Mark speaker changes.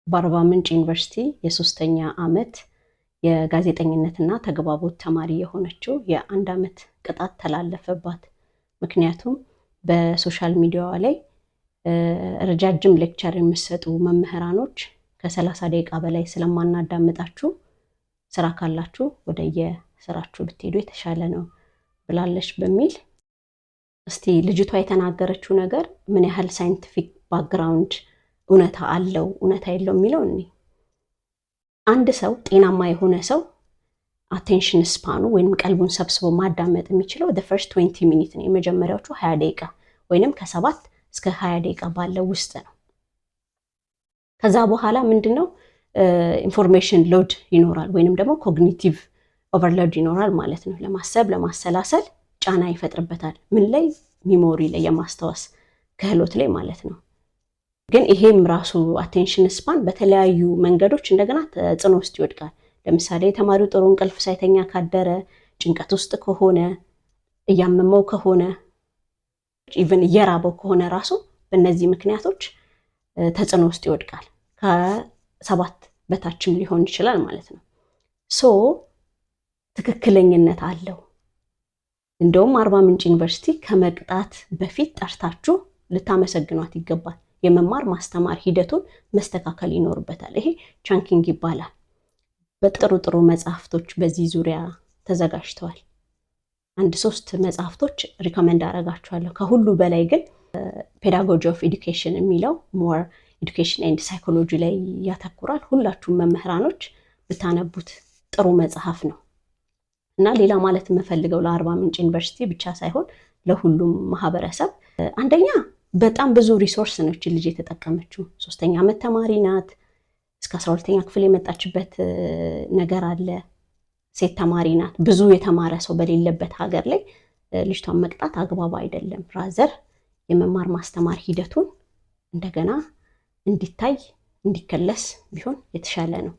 Speaker 1: በአርባ ምንጭ ዩኒቨርሲቲ የሶስተኛ ዓመት የጋዜጠኝነትና ተግባቦት ተማሪ የሆነችው የ1 ዓመት ቅጣት ተላለፈባት። ምክንያቱም በሶሻል ሚዲያዋ ላይ ረጃጅም ሌክቸር የሚሰጡ መምህራኖች ከ30 ደቂቃ በላይ ስለማናዳምጣችሁ ስራ ካላችሁ ወደ የስራችሁ ብትሄዱ የተሻለ ነው ብላለች በሚል እስቲ ልጅቷ የተናገረችው ነገር ምን ያህል ሳይንቲፊክ ባክግራውንድ እውነታ አለው እውነታ የለው የሚለው እኔ አንድ ሰው ጤናማ የሆነ ሰው አቴንሽን ስፓኑ ወይንም ቀልቡን ሰብስቦ ማዳመጥ የሚችለው the first 20 ሚኒት ነው፣ የመጀመሪያዎቹ 20 ደቂቃ ወይንም ከ7 እስከ 20 ደቂቃ ባለው ውስጥ ነው። ከዛ በኋላ ምንድነው ኢንፎርሜሽን ሎድ ይኖራል ወይንም ደግሞ ኮግኒቲቭ ኦቨርሎድ ይኖራል ማለት ነው። ለማሰብ ለማሰላሰል ጫና ይፈጥርበታል። ምን ላይ? ሚሞሪ ላይ፣ የማስታወስ ክህሎት ላይ ማለት ነው። ግን ይሄም ራሱ አቴንሽን ስፓን በተለያዩ መንገዶች እንደገና ተጽዕኖ ውስጥ ይወድቃል። ለምሳሌ ተማሪው ጥሩ እንቅልፍ ሳይተኛ ካደረ፣ ጭንቀት ውስጥ ከሆነ፣ እያመመው ከሆነ፣ ኢቭን እየራበው ከሆነ ራሱ በእነዚህ ምክንያቶች ተጽዕኖ ውስጥ ይወድቃል። ከ7 በታችም ሊሆን ይችላል ማለት ነው። ሶ ትክክለኝነት አለው። እንደውም አርባ ምንጭ ዩኒቨርሲቲ ከመቅጣት በፊት ጠርታችሁ ልታመሰግኗት ይገባል። የመማር ማስተማር ሂደቱን መስተካከል ይኖርበታል። ይሄ ቻንኪንግ ይባላል። በጥሩ ጥሩ መጽሐፍቶች በዚህ ዙሪያ ተዘጋጅተዋል። 3 መጽሐፍቶች ሪኮመንድ አደርጋችኋለሁ። ከሁሉ በላይ ግን ፔዳጎጂ ኦፍ ኤዱኬሽን የሚለው ሞር ኤዱኬሽን ኤንድ ሳይኮሎጂ ላይ ያተኩራል። ሁላችሁም መምህራኖች ብታነቡት ጥሩ መጽሐፍ ነው እና ሌላ ማለት የምፈልገው ለአርባ ምንጭ ዩኒቨርሲቲ ብቻ ሳይሆን ለሁሉም ማህበረሰብ፣ አንደኛ በጣም ብዙ ሪሶርስ ነች ልጅ የተጠቀመችው። 3ኛ ዓመት ተማሪ ናት። እስከ 12ኛ ክፍል የመጣችበት ነገር አለ። ሴት ተማሪ ናት። ብዙ የተማረ ሰው በሌለበት ሀገር ላይ ልጅቷን መቅጣት አግባብ አይደለም። ራዘር የመማር ማስተማር ሂደቱን እንደገና እንዲታይ እንዲከለስ ቢሆን የተሻለ ነው።